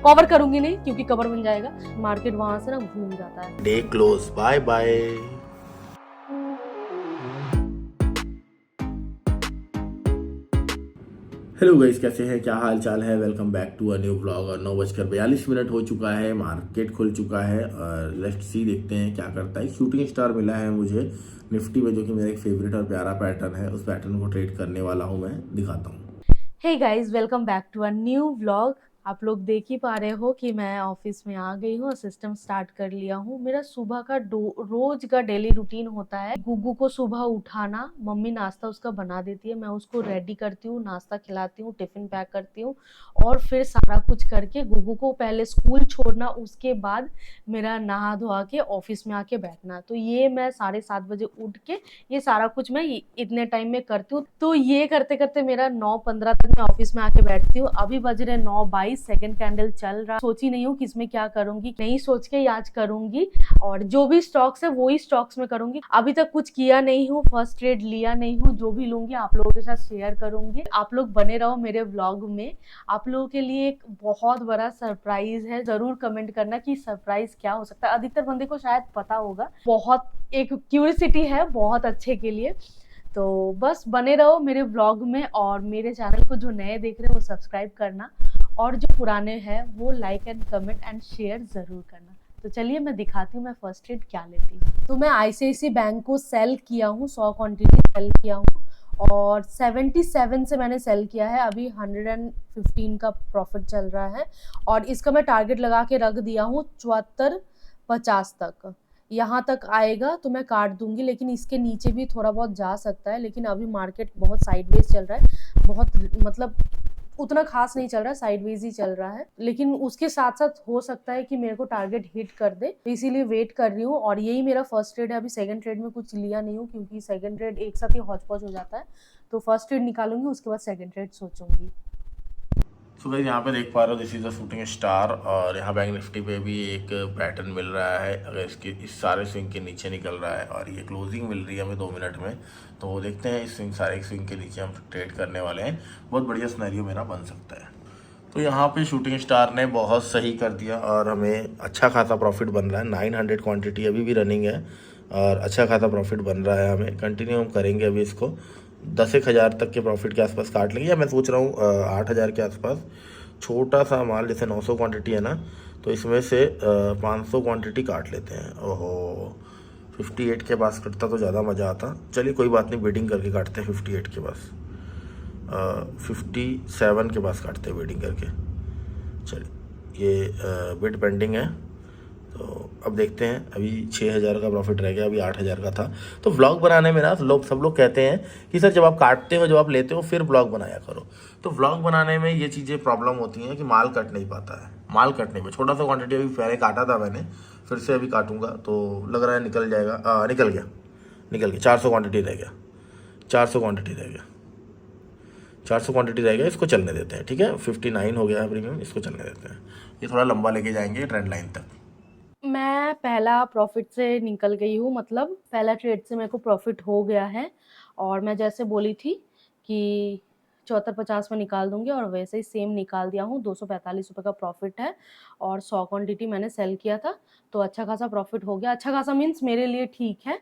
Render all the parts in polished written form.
Cover करूंगी नहीं क्योंकि कवर बन जाएगा। मार्केट वहां से ना घूम जाता है। Day close, bye bye. Hello guys, कैसे हैं? क्या हाल चाल है? Welcome back to a new blog. और 9:42 हो चुका है, मार्केट खुल चुका है और लेट्स सी, देखते हैं क्या करता है। शूटिंग स्टार मिला है मुझे निफ्टी में, जो कि मेरा एक फेवरेट और प्यारा पैटर्न है। उस पैटर्न को ट्रेड करने वाला हूँ, मैं दिखाता हूँ। Hey guys, welcome back to a new vlog. आप लोग देख ही पा रहे हो कि मैं ऑफिस में आ गई हूँ और सिस्टम स्टार्ट कर लिया हूँ। मेरा सुबह का रोज का डेली रूटीन होता है। गुग्गू को सुबह उठाना, मम्मी नाश्ता उसका बना देती है, मैं उसको रेडी करती हूँ, नाश्ता खिलाती हूँ, टिफिन पैक करती हूँ और फिर सारा कुछ करके गुग्गू को पहले स्कूल छोड़ना, उसके बाद मेरा नहा धोआ के ऑफिस में आके बैठना। तो ये मैं 7:30 बजे उठ के ये सारा कुछ मैं इतने टाइम में करती हूँ। तो ये करते करते मेरा 9:15 तक मैं ऑफिस में आके बैठती हूँ। अभी बज रहे 9:22, सेकंड कैंडल चल रहा। सोची नहीं हूँ कि इसमें क्या करूंगी, नहीं सोच के आज करूंगी और जो भी स्टॉक्स है वही स्टॉक्स में करूंगी। अभी तक कुछ किया नहीं हूँ, फर्स्ट ट्रेड लिया नहीं हूँ। जो भी लूंगी आप लोगों के साथ शेयर करूंगी। आप लोग बने रहो मेरे व्लॉग में। आप लोगों के लिए एक बहुत बड़ा सरप्राइज है। जरूर कमेंट करना कि सरप्राइज क्या हो सकता है। अधिकतर बंदे को शायद पता होगा। बहुत एक क्यूरियोसिटी है, बहुत अच्छे के लिए। तो बस बने रहो मेरे व्लॉग में और मेरे चैनल को जो नए देख रहे हैं वो सब्सक्राइब करना और जो पुराने हैं वो like and comment and share जरूर करना। तो चलिए मैं दिखाती हूँ मैं फर्स्ट ट्रेड क्या लेती हूँ। तो मैं आईसीआईसीआई बैंक को सेल किया हूँ, 100 क्वांटिटी सेल किया हूँ और 77 से मैंने सेल किया है। अभी 115 का प्रॉफिट चल रहा है और इसका मैं टारगेट लगा के रख दिया हूँ 74.50 तक। यहाँ तक आएगा तो मैं काट दूंगी, लेकिन इसके नीचे भी थोड़ा बहुत जा सकता है। लेकिन अभी मार्केट बहुत साइडवेज चल रहा है, बहुत मतलब उतना खास नहीं चल रहा है, साइडवेज ही चल रहा है। लेकिन उसके साथ साथ हो सकता है कि मेरे को टारगेट हिट कर दे, तो इसीलिए वेट कर रही हूँ। और यही मेरा फर्स्ट ट्रेड है। अभी सेकंड ट्रेड में कुछ लिया नहीं हूँ क्योंकि सेकंड ट्रेड एक साथ ही हौच पौच हो जाता है। तो फर्स्ट ट्रेड निकालूंगी, उसके बाद सेकंड ट्रेड सोचूंगी। सो गाइस, यहाँ पे देख पा रहे हो, this is the shooting star. और यहाँ बैंक निफ्टी पे भी एक पैटर्न मिल रहा है। अगर इसके इस सारे स्विंग के नीचे निकल रहा है और ये क्लोजिंग मिल रही है हमें 2 मिनट में, तो देखते हैं इस स्विंग, सारे स्विंग के नीचे हम ट्रेड करने वाले हैं। बहुत बढ़िया सिनेरियो मेरा बन सकता है। तो यहाँ पे शूटिंग स्टार ने बहुत सही कर दिया और हमें अच्छा खासा प्रॉफिट बन रहा है। 900 क्वांटिटी अभी भी रनिंग है और अच्छा खासा प्रॉफिट बन रहा है। हमें कंटिन्यू हम करेंगे अभी इसको। 10,000 तक के प्रॉफिट के आसपास काट लेंगे, या मैं सोच रहा हूँ 8,000 के आसपास। छोटा सा माल, जैसे 900 क्वांटिटी है ना, तो इसमें से 500 क्वांटिटी काट लेते हैं। ओहो, 58 के पास कटता तो ज़्यादा मज़ा आता। चलिए कोई बात नहीं, बिडिंग करके काटते हैं 58 के पास। 57 के पास काटते हैं वेटिंग करके। चलिए, ये बिड पेंडिंग है। तो अब देखते हैं। अभी 6,000 का प्रॉफिट रह गया, अभी 8,000 का था। तो व्लॉग बनाने में ना सब लोग कहते हैं कि सर, जब आप काटते हो, जब आप लेते हो, फिर व्लॉग बनाया करो। तो व्लॉग बनाने में ये चीज़ें प्रॉब्लम होती हैं कि माल कट नहीं पाता है। माल कटने में छोटा सा क्वांटिटी अभी पहले काटा था मैंने, फिर से अभी काटूंगा तो लग रहा है निकल जाएगा। निकल गया 400 क्वांटिटी रह गया। 400 क्वांटिटी रह गया। 400 क्वांटिटी रह गया, इसको चलने देते हैं। ठीक है, 59 हो गया है प्रीमियम, इसको चलने देते हैं। ये थोड़ा लंबा लेके जाएंगे ट्रेंड लाइन तक। मैं पहला प्रॉफिट से निकल गई हूँ, मतलब पहला ट्रेड से मेरे को प्रॉफिट हो गया है और मैं जैसे बोली थी कि 74.50 में निकाल दूंगी और वैसे ही सेम निकाल दिया हूँ। 245 रुपये का प्रॉफिट है और 100 क्वांटिटी मैंने सेल किया था, तो अच्छा खासा प्रॉफिट हो गया। अच्छा खासा मीन्स मेरे लिए ठीक है।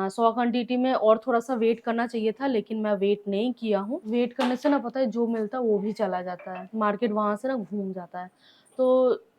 100 क्वांटिटी में और थोड़ा सा वेट करना चाहिए था, लेकिन मैं वेट नहीं किया हूँ। वेट करने से ना, पता है, जो मिलता है वो भी चला जाता है, मार्केट वहां से ना घूम जाता है। तो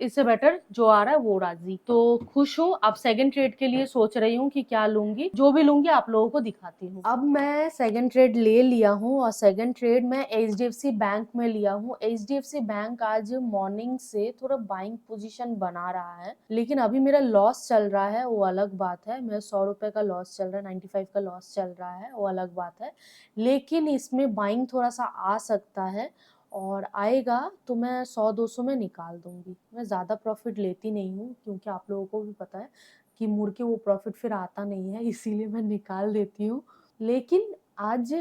इससे बेटर जो आ रहा है वो राजी। तो खुश हूँ। अब सेकंड ट्रेड के लिए सोच रही हूँ कि क्या लूंगी। जो भी लूंगी आप लोगों को दिखाती हूँ। अब मैं सेकंड ट्रेड ले लिया हूँ और सेकंड ट्रेड मैं एचडीएफसी बैंक में लिया हूँ। एचडीएफसी बैंक आज मॉर्निंग से थोड़ा बाइंग पोजीशन बना रहा है, लेकिन अभी मेरा लॉस चल रहा है, वो अलग बात है। मेरा 100 रुपए का लॉस चल रहा है, 95 का लॉस चल रहा है, वो अलग बात है। लेकिन इसमें बाइंग थोड़ा सा आ सकता है और आएगा तो मैं 100-200 में निकाल दूंगी। मैं ज़्यादा प्रॉफिट लेती नहीं हूँ क्योंकि आप लोगों को भी पता है कि मुड़ के वो प्रॉफिट फिर आता नहीं है, इसीलिए मैं निकाल देती हूँ। लेकिन आज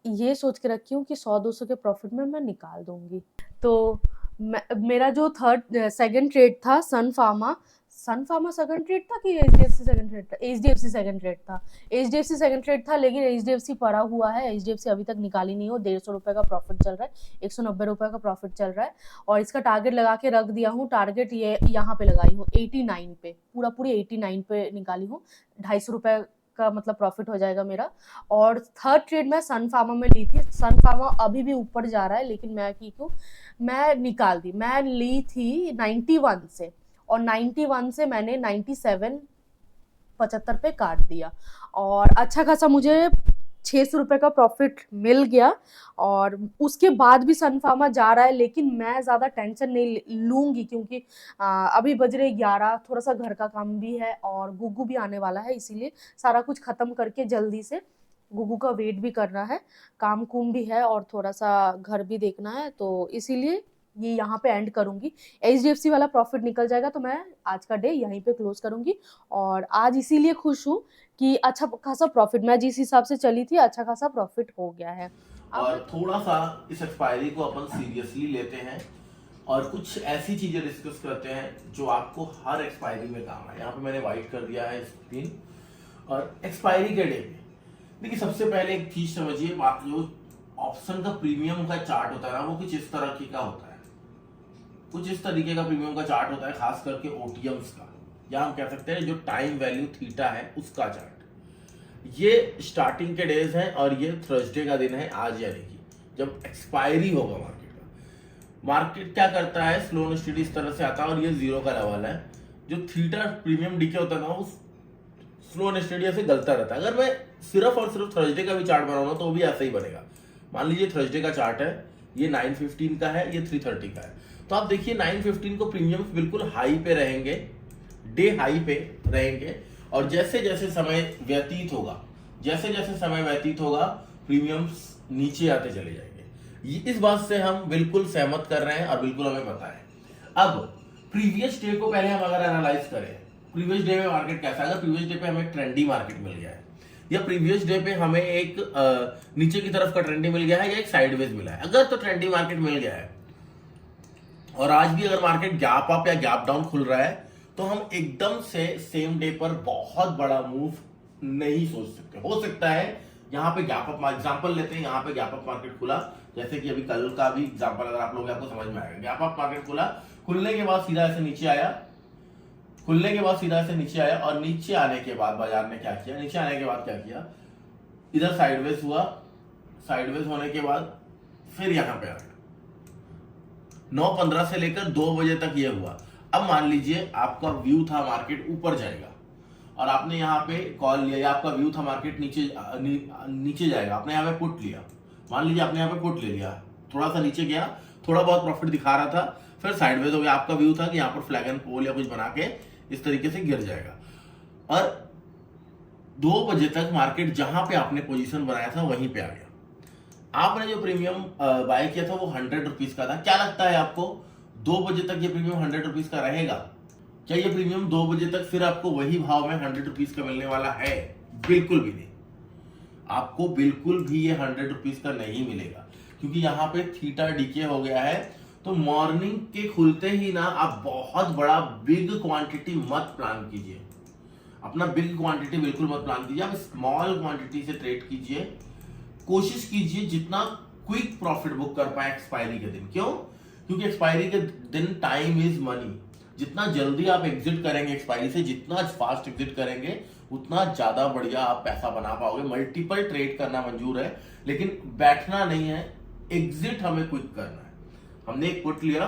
ये सोच के रखी हूँ कि 100-200 के प्रॉफिट में मैं निकाल दूंगी। तो मेरा जो सेकंड ट्रेड था सन फार्मा, सन फार्मा सेकंड ट्रेड था कि एचडीएफसी सेकंड ट्रेड था? एचडीएफसी सेकंड ट्रेड था। एचडीएफसी सेकंड ट्रेड था, लेकिन एचडीएफसी पड़ा हुआ है। एचडीएफसी अभी तक निकाली नहीं हो। 150 रुपए का प्रॉफिट चल रहा है, 190 रुपए का प्रॉफिट चल रहा है। और इसका टारगेट लगा के रख दिया हूँ। टारगेट ये यहाँ पे लगाई हूँ 89 पे, पूरी 89 पे निकाली हूँ। 250 रुपए का मतलब प्रॉफिट हो जाएगा मेरा। और थर्ड ट्रेड मैं सन फार्मा में ली थी। सन फार्मा अभी भी ऊपर जा रहा है, लेकिन मैं की क्यों, मैं निकाल दी। मैं ली थी 91 से, और 91 से मैंने 97 75 पे काट दिया, और अच्छा खासा मुझे 600 रुपए का प्रॉफिट मिल गया। और उसके बाद भी सन फार्मा जा रहा है, लेकिन मैं ज़्यादा टेंशन नहीं लूँगी, क्योंकि अभी बज रहे 11, थोड़ा सा घर का काम भी है और गुग्गू भी आने वाला है, इसीलिए सारा कुछ ख़त्म करके जल्दी से गुग्गू का वेट भी करना है, काम कुम भी है और थोड़ा सा घर भी देखना है, तो इसीलिए ये यहाँ पे एंड करूँगी। एचडीएफसी वाला प्रॉफिट निकल जाएगा तो मैं आज का डे यहीं पे क्लोज करूँगी। और आज इसीलिए खुश हूँ कि अच्छा खासा प्रॉफिट, मैं जिस हिसाब से चली थी अच्छा खासा प्रॉफिट हो गया है। और थोड़ा सा इस एक्सपायरी को अपन सीरियसली लेते हैं और कुछ ऐसी चीजें डिस्कस करते हैं जो आपको हर एक्सपायरी में काम है। यहाँ पे मैंने वाइट कर दिया है स्क्रीन। और एक्सपायरी के डे पे देखिए, सबसे पहले एक चीज समझिए, जो ऑप्शन का प्रीमियम का चार्ट होता है ना, वो कुछ इस तरह का होता है। कुछ इस तरीके का प्रीमियम का चार्ट होता है, खास करके ओटीएम्स का, या हम कह सकते हैं जो टाइम वैल्यू थीटा है उसका चार्ट। ये स्टार्टिंग के डेज हैं और ये थर्सडे का दिन है आज, यानी कि जब एक्सपायरी होगा मार्केट का। मार्केट क्या करता है, स्लो एंड स्टेडी इस तरह से आता है, और ये जीरो का लेवल है। जो थीटा प्रीमियम डीके होता है ना, वो स्लो एंड स्टेडी से गलता रहता है। अगर मैं सिर्फ और सिर्फ थर्सडे का भी चार्ट बनाऊंगा तो वो भी ऐसा ही बनेगा। मान लीजिए थर्सडे का चार्ट है, ये 9:15 का है, ये 3:30 का है, तो आप देखिए 9:15 को प्रीमियम बिल्कुल हाई पे रहेंगे, डे हाई पे रहेंगे। और जैसे जैसे समय व्यतीत होगा प्रीमियम्स नीचे आते चले जाएंगे। इस बात से हम बिल्कुल सहमत कर रहे हैं और बिल्कुल हमें पता है। अब प्रीवियस डे को पहले हम अगर एनालाइज करें, प्रीवियस डे में मार्केट कैसा है। अगर प्रीवियस डे पे हमें ट्रेंडी मार्केट मिल गया है, या प्रीवियस डे पे हमें एक नीचे की तरफ का ट्रेंडी मिल गया है, या एक साइडवेज मिला है, अगर तो ट्रेंडी मार्केट मिल गया है और आज भी अगर मार्केट गैप अप या गैप डाउन खुल रहा है, तो हम एकदम से सेम डे पर बहुत बड़ा मूव नहीं सोच सकते। हो सकता है यहाँ पे गैप अप, एग्जांपल लेते हैं, यहाँ पे गैप अप मार्केट खुला, जैसे कि अभी कल का भी एग्जांपल अगर आप लोग आपको समझ में आएगा। गैप अप मार्केट खुला, खुलने के बाद सीधा ऐसे नीचे आया, और नीचे आने के बाद बाजार ने क्या किया, नीचे आने के बाद क्या किया, इधर साइडवेज हुआ, साइडवेज होने के बाद फिर यहाँ पे आ गया। 9:15 से लेकर 2 बजे तक ये हुआ। अब मान लीजिए आपका व्यू था मार्केट ऊपर जाएगा, और आपने यहाँ पे कॉल लिया, या आपका व्यू था मार्केट नीचे जाएगा, आपने यहाँ पे पुट लिया। मान लीजिए आपने यहाँ पे पुट ले लिया, थोड़ा सा नीचे गया, थोड़ा बहुत प्रॉफिट दिखा रहा था, फिर साइडवेज हो गया। आपका व्यू था कि यहाँ पर फ्लैग एंड पोल या कुछ बना के इस तरीके से गिर जाएगा, और 2 बजे तक मार्केट जहां पे आपने पोजीशन बनाया था वहीं पे आ गया। आपने जो प्रीमियम बाय किया था वो 100 रुपीज का था। क्या लगता है आपको 2 बजे तक ये प्रीमियम 100 रुपीज का रहेगा? क्या ये प्रीमियम 2 बजे तक फिर आपको वही भाव में 100 रुपीज का मिलने वाला है? बिल्कुल भी नहीं। आपको बिल्कुल भी ये 100 रुपीज का नहीं मिलेगा, क्योंकि यहाँ पे थीटा डीके हो गया है। तो मॉर्निंग के खुलते ही ना आप बहुत बड़ा बिग क्वांटिटी मत प्लान कीजिए, अपना बिग क्वांटिटी बिल्कुल मत प्लान कीजिए। आप स्मॉल क्वांटिटी से ट्रेड कीजिए, कोशिश कीजिए जितना क्विक प्रॉफिट बुक कर पाए एक्सपायरी के दिन। क्यों? क्योंकि एक्सपायरी के दिन टाइम इज मनी। जितना जल्दी आप एग्जिट करेंगे एक्सपायरी से, जितना फास्ट एग्जिट करेंगे, उतना ज्यादा बढ़िया आप पैसा बना पाओगे। मल्टीपल ट्रेड करना मंजूर है, लेकिन बैठना नहीं है, एग्जिट हमें क्विक करना है। हमने एक पुट लिया,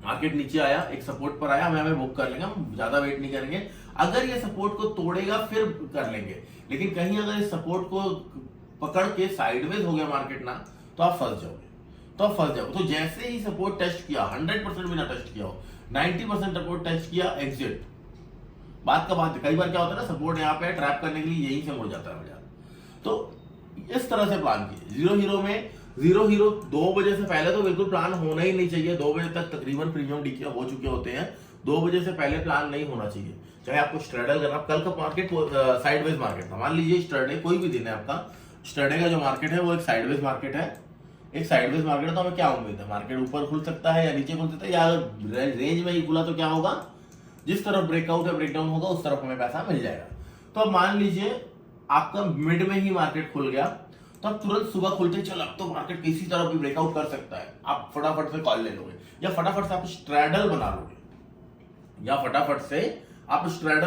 मार्केट नीचे आया, एक सपोर्ट पर आया, हमें बुक कर लेंगे, हम ज्यादा वेट नहीं करेंगे। अगर ये सपोर्ट को तोड़ेगा फिर कर लेंगे, लेकिन कहीं अगर इस सपोर्ट को पकड़ के साइडवेज हो गया मार्केट ना, तो आप फंस जाओगे। तो जैसे ही सपोर्ट टेस्ट किया, 100% भी ना टेस्ट किया हो, 90% सपोर्ट टेस्ट किया, एग्जिट। बात है, कई बार क्या होता है ना, सपोर्ट यहाँ पे ट्रैप करने के लिए यहीं से मुड़ जाता है बाजार। तो इस तरह से प्लान कीजिए। जीरो हीरो 2 बजे से पहले तो बिल्कुल प्लान होना ही नहीं चाहिए। 2 बजे तक तकरीबन प्रीमियम डीके हो चुके होते हैं, 2 बजे से पहले प्लान नहीं होना चाहिए। चाहे आपको स्ट्रेडल करना, कल का मार्केट साइडवेज मार्केट था, मान लीजिए स्टरडे, कोई भी दिन है आपका, स्टरडे का जो मार्केट है वो एक साइडवेज मार्केट है। तो हमें क्या उम्मीद है, मार्केट ऊपर खुल सकता है या नीचे खुल सकता है, या रेंज में ही खुला तो क्या होगा, जिस तरफ ब्रेकआउट या ब्रेकडाउन होगा उस तरफ हमें पैसा मिल जाएगा। तो अब मान लीजिए आपका मिड में ही मार्केट खुल गया, तो आप तुरंत सुबह खुलते चल अब तो मार्केट किसी तरफ भी ब्रेकआउट कर सकता है, आप फटाफट से कॉल ले लोगे या फटाफट से आप स्ट्रैडल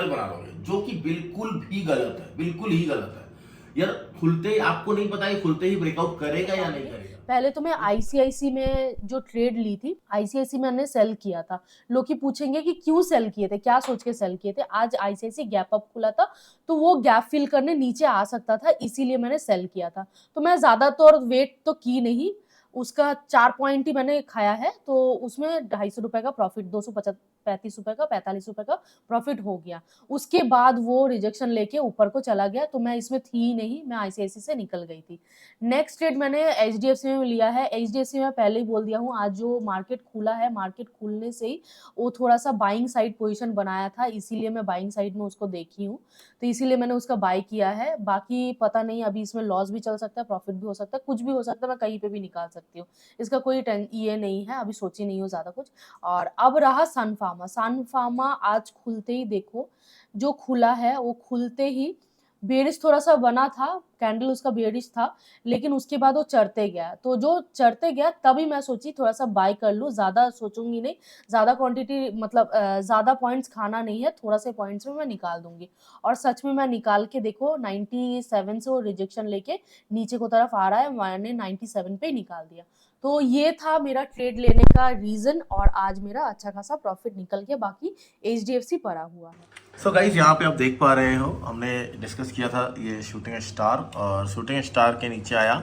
बना लोगे जो कि बिल्कुल भी गलत है, बिल्कुल ही गलत है यार। खुलते ही आपको नहीं पता है खुलते ही ब्रेकआउट करेगा या नहीं करेगा। पहले तो मैं आईसीआईसी में जो ट्रेड ली थी, आईसीआईसी में मैंने सेल किया था। लोग ही पूछेंगे कि क्यों सेल किए थे, क्या सोच के सेल किए थे। आज आईसीआईसी गैप अप खुला था तो वो गैप फिल करने नीचे आ सकता था, इसीलिए मैंने सेल किया था। तो मैं ज्यादातर वेट तो की नहीं, उसका 4 पॉइंट ही मैंने खाया है, तो उसमें 250 रुपए का प्रॉफिट, 235 रुपए का, 45 रुपए का प्रॉफिट हो गया। उसके बाद वो रिजेक्शन लेके ऊपर को चला गया, तो मैं इसमें थी नहीं, मैं आईसीआईसी से निकल गई थी। नेक्स्ट ट्रेड मैंने एचडीएफसी में लिया है। एचडीएफसी में पहले ही बोल दिया हूँ, आज जो मार्केट खुला है, मार्केट खुलने से ही वो थोड़ा सा बाइंग साइड पोजीशन बनाया था, इसीलिए मैं बाइंग साइड में उसको देखी हूँ, तो इसीलिए मैंने उसका बाय किया है। बाकी पता नहीं, अभी इसमें लॉस भी चल सकता है, प्रॉफिट भी हो सकता है, कुछ भी हो सकता है, मैं कहीं पे भी निकाल सकती हूँ, इसका कोई ये नहीं है, अभी सोची नहीं हूँ ज्यादा कुछ। और अब रहा सन फार्मा आज खुलते ही देखो, जो खुला है वो खुलते ही बेरिश थोड़ा सा बना था, कैंडल उसका बेरिश था, लेकिन उसके बाद वो चढ़ते गया। तो जो चढ़ते गया तभी मैं सोची थोड़ा सा बाय कर लूँ, ज्यादा सोचूंगी नहीं, ज्यादा क्वांटिटी मतलब ज्यादा पॉइंट्स खाना नहीं है, थोड़ा से पॉइंट्स में मैं निकाल दूंगी। और सच में मैं निकाल के देखो 97 से वो रिजेक्शन लेके नीचे को तरफ आ रहा है, मैंने 97 पे ही निकाल दिया। तो ये था मेरा ट्रेड लेने का रीजन, और आज मेरा अच्छा खासा प्रॉफिट निकल के बाकी एचडीएफसी पड़ा हुआ है। सो गाइज यहाँ पे आप देख पा रहे हो, हमने डिस्कस किया था ये शूटिंग स्टार, और शूटिंग स्टार के नीचे आया,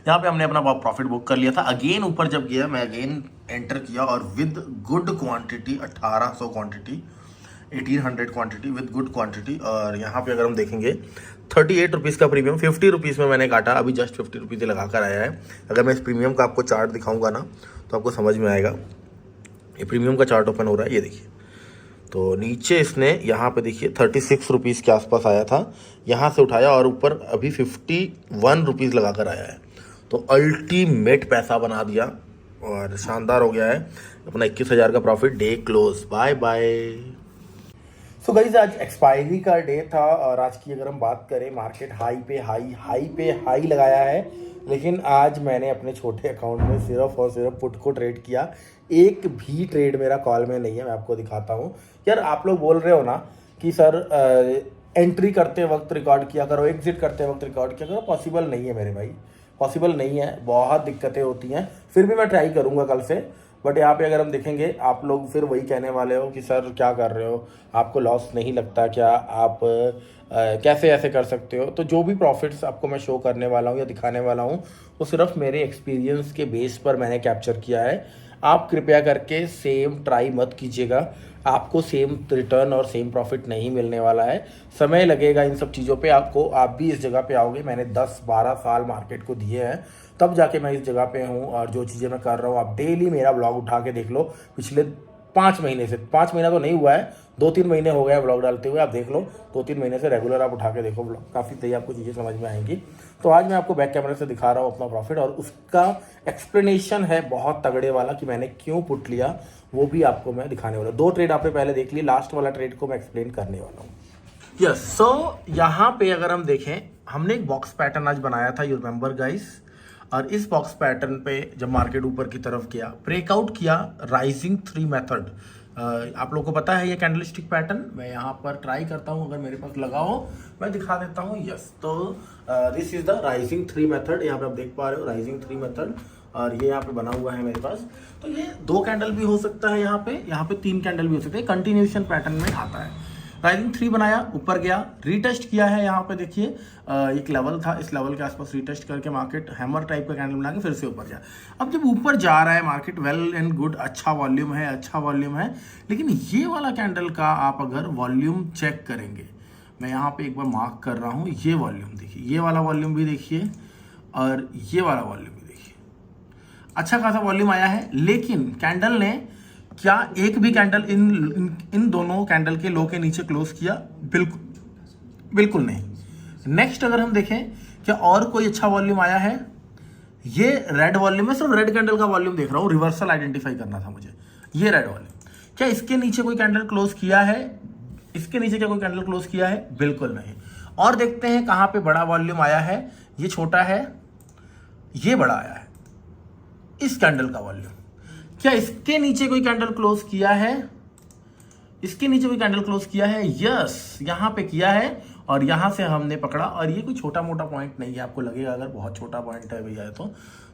यहाँ पे हमने अपना प्रॉफिट बुक कर लिया था। अगेन ऊपर जब गया मैं अगेन एंटर किया, और with good quantity 1800 quantity 1800 quantity with good quantity. और यहाँ पे अगर हम देखेंगे 38 रुपीज़ का प्रीमियम 50 रुपीज़ में मैंने काटा, अभी जस्ट 50 रुपीज़ लगा कर आया है। अगर मैं इस प्रीमियम का आपको चार्ट दिखाऊंगा ना तो आपको समझ में आएगा। ये प्रीमियम का चार्ट ओपन हो रहा है, ये देखिए, तो नीचे इसने यहाँ पे देखिए 36 रुपीज़ के आसपास आया था, यहाँ से उठाया और ऊपर अभी 51 रुपीज़ लगा कर आया है। तो अल्टीमेट पैसा बना दिया और शानदार हो गया है अपना 21,000 का profit. Day close, bye bye. So guys आज एक्सपायरी का डे था, और आज की अगर हम बात करें मार्केट हाई पे हाई लगाया है, लेकिन आज मैंने अपने छोटे अकाउंट में सिर्फ और सिर्फ पुट को ट्रेड किया। एक भी ट्रेड मेरा कॉल में नहीं है, मैं आपको दिखाता हूँ। यार आप लोग बोल रहे हो ना कि सर एंट्री करते वक्त रिकॉर्ड किया करो, एग्जिट करते वक्त रिकॉर्ड किया करो, पॉसिबल नहीं है मेरे भाई, पॉसिबल नहीं है, बहुत दिक्कतें होती हैं। फिर भी मैं ट्राई करूँगा कल से, बट यहाँ पे अगर हम देखेंगे आप लोग फिर वही कहने वाले हो कि सर क्या कर रहे हो, आपको लॉस नहीं लगता क्या, आप कैसे ऐसे कर सकते हो। तो जो भी प्रॉफिट्स आपको मैं शो करने वाला हूँ या दिखाने वाला हूँ वो सिर्फ मेरे एक्सपीरियंस के बेस पर मैंने कैप्चर किया है। आप कृपया करके सेम ट्राई मत कीजिएगा, आपको सेम रिटर्न और सेम प्रॉफिट नहीं मिलने वाला है, समय लगेगा इन सब चीज़ों पे आपको। आप भी इस जगह पे आओगे, मैंने 10-12 साल मार्केट को दिए हैं, तब जाके मैं इस जगह पे हूँ। और जो चीज़ें मैं कर रहा हूँ, आप डेली मेरा ब्लॉग उठा के देख लो, पिछले 5 महीने से, 5 महीना तो नहीं हुआ है, 2-3 महीने हो गया ब्लॉग डालते हुए, आप देख लो 2-3 महीने से रेगुलर आप उठा के देखो ब्लॉग, काफ़ी सही आपको चीज़ें समझ में आएंगी। तो आज मैं आपको बैक कैमरे से दिखा रहा हूँ अपना प्रॉफिट, और उसका एक्सप्लेनेशन है बहुत तगड़े वाला कि मैंने क्यों पुट लिया, वो भी आपको मैं दिखाने वाला। 2 ट्रेड आपने पहले देख ली, लास्ट वाला ट्रेड को मैं एक्सप्लेन करने वाला हूँ। यस, सो यहाँ पे अगर हम देखें, हमने एक बॉक्स पैटर्न आज बनाया था, यू रिमेंबर गाइस, और इस बॉक्स पैटर्न पे जब मार्केट ऊपर की तरफ गया, ब्रेकआउट किया, राइजिंग 3 मेथड, आप लोगों को पता है ये कैंडलस्टिक पैटर्न। मैं यहाँ पर ट्राई करता हूँ, अगर मेरे पास लगा हो मैं दिखा देता हूँ। यस, तो this is the rising 3 method, यहाँ पे आप देख पा रहे हो राइजिंग 3 मेथड, और ये यहाँ पे बना हुआ है मेरे पास। तो ये 2 कैंडल भी हो सकता है, यहाँ पे 3 कैंडल भी हो सकते हैं, कंटिन्यूएशन पैटर्न में आता है। राइजिंग 3 बनाया, ऊपर गया, रीटेस्ट किया है, यहाँ पे देखिए एक लेवल था, इस लेवल के आसपास रीटेस्ट करके मार्केट हैमर टाइप का कैंडल बना के फिर से ऊपर गया। अब जब ऊपर जा रहा है मार्केट, वेल एंड गुड, अच्छा वॉल्यूम है, लेकिन ये वाला कैंडल का आप अगर वॉल्यूम चेक करेंगे, मैं यहाँ पे एक बार मार्क कर रहा हूँ, ये वॉल्यूम देखिए, ये वाला वॉल्यूम भी देखिए, और ये वाला वॉल्यूम भी देखिए, अच्छा खासा वॉल्यूम आया है। लेकिन कैंडल ने क्या एक भी कैंडल इन दोनों कैंडल के लो के नीचे क्लोज किया? बिल्कुल नहीं। नेक्स्ट अगर हम देखें, क्या और कोई अच्छा वॉल्यूम आया है? ये रेड वॉल्यूम है, सिर्फ रेड कैंडल का वॉल्यूम देख रहा हूं, रिवर्सल आइडेंटिफाई करना था मुझे, ये रेड वॉल्यूम। क्या इसके नीचे कोई कैंडल क्लोज किया है? इसके नीचे क्या कोई कैंडल क्लोज किया है? बिल्कुल नहीं। और देखते हैं कहां पे बड़ा वॉल्यूम आया है। ये छोटा है, ये बड़ा आया है, इस कैंडल का वॉल्यूम। क्या इसके नीचे कोई कैंडल क्लोज किया है? इसके नीचे कोई कैंडल क्लोज किया है? यस, यहां पे किया है और यहां से हमने पकड़ा। और ये कोई छोटा मोटा पॉइंट नहीं है, आपको लगेगा अगर बहुत छोटा पॉइंट है भैया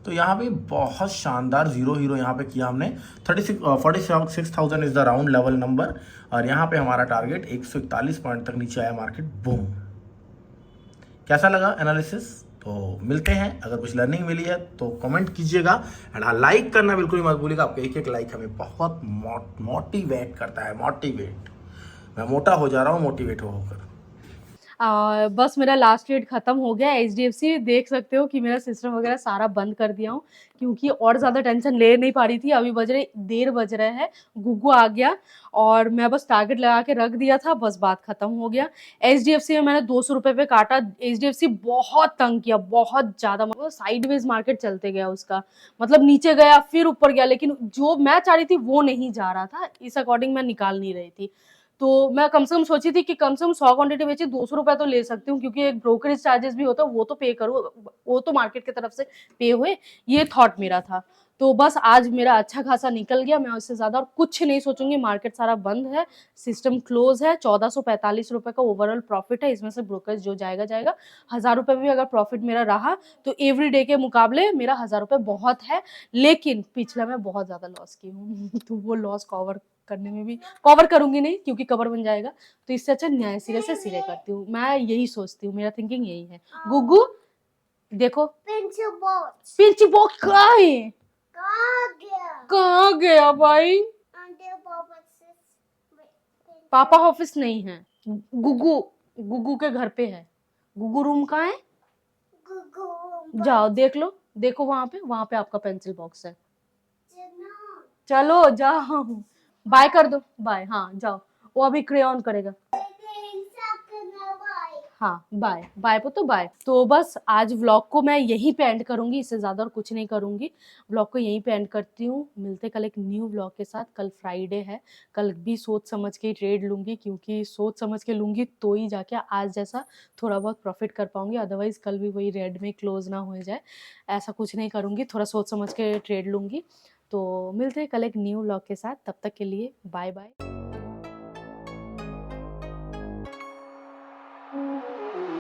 तो यहाँ पे बहुत शानदार जीरो हीरो यहाँ पे किया हमने। 46,000 is the round level number. और यहाँ पे हमारा टारगेट 141 पॉइंट तक नीचे आया मार्केट, बूम। कैसा लगा एनालिसिस? तो मिलते हैं, अगर कुछ लर्निंग मिली है तो कमेंट कीजिएगा। एंड हाँ, लाइक करना बिल्कुल ही मत भूलिएगा, आपका एक एक लाइक हमें बहुत मोटिवेट करता है। मोटिवेट, मैं मोटा हो जा रहा हूँ मोटिवेट होकर। बस मेरा लास्ट रेट खत्म हो गया HDFC। देख सकते हो कि मेरा सिस्टम वगैरह सारा बंद कर दिया हूँ, क्योंकि और ज़्यादा टेंशन ले नहीं पा रही थी। अभी देर बज रहे हैं, गुग्गू आ गया और मैं बस टारगेट लगा के रख दिया था, बस बात खत्म हो गया। HDFC में मैंने 200 रुपये पे काटा। HDFC बहुत तंग किया, बहुत ज़्यादा, मतलब साइडवेज मार्केट चलते गया उसका, मतलब नीचे गया फिर ऊपर गया, लेकिन जो मैं चाह रही थी वो नहीं जा रहा था, इस अकॉर्डिंग मैं निकाल नहीं रही थी। तो मैं कम से कम सोची थी कि कम से कम 100 क्वांटिटी बेची 200 रुपए तो ले सकती हूँ, क्योंकि एक ब्रोकरेज चार्जेस भी होता है, वो तो पे करूँ, वो तो मार्केट की तरफ से पे हुए, ये थॉट मेरा था। तो बस आज मेरा अच्छा खासा निकल गया, मैं उससे ज्यादा और कुछ नहीं सोचूंगी। मार्केट सारा बंद है, सिस्टम क्लोज है। 1445 रुपए का ओवरऑल प्रॉफिट है, इसमें से ब्रोकरेज जो जाएगा जाएगा। 1000 रुपए भी अगर प्रॉफिट मेरा रहा तो एवरी डे के मुकाबले मेरा 1000 रुपए बहुत है। लेकिन पिछला मैं बहुत ज्यादा लॉस की हूँ तो वो लॉस कवर करने में भी कवर करूंगी नहीं, क्योंकि कवर बन जाएगा। तो इससे अच्छा न्याय सिरे से सिरे करती हूँ, मैं यही सोचती हूँ, मेरा थिंकिंग यही है। गुग्गू देखो, पिंच बॉक्स कहाँ है? कहाँ गया भाई? पापा ऑफिस नहीं है, गुग्गू गुग्गू के घर पे है। गुग्गू रूम कहाँ है? जाओ देख लो, देखो वहां पे आपका पेंसिल बॉक्स है। चलो जाओ, बाय कर दो, बाय। हाँ जाओ, वो अभी क्रेयॉन करेगा। हाँ बाय बाय पुत्तो बाय। तो बस आज व्लॉग को मैं यहीं पे एंड करूंगी, इससे ज्यादा और कुछ नहीं करूंगी। व्लॉग को यहीं पे एंड करती हूँ, मिलते कल एक न्यू व्लॉग के साथ। कल फ्राइडे है, कल भी सोच समझ के ही ट्रेड लूंगी, क्योंकि सोच समझ के लूंगी तो ही जाके आज जैसा थोड़ा बहुत प्रॉफिट कर पाऊंगी, अदरवाइज कल भी वही रेड में क्लोज ना हो जाए। ऐसा कुछ नहीं करूंगी, थोड़ा सोच समझ के ट्रेड लूंगी। तो मिलते हैं कल एक न्यू व्लॉग के साथ, तब तक के लिए बाय बाय।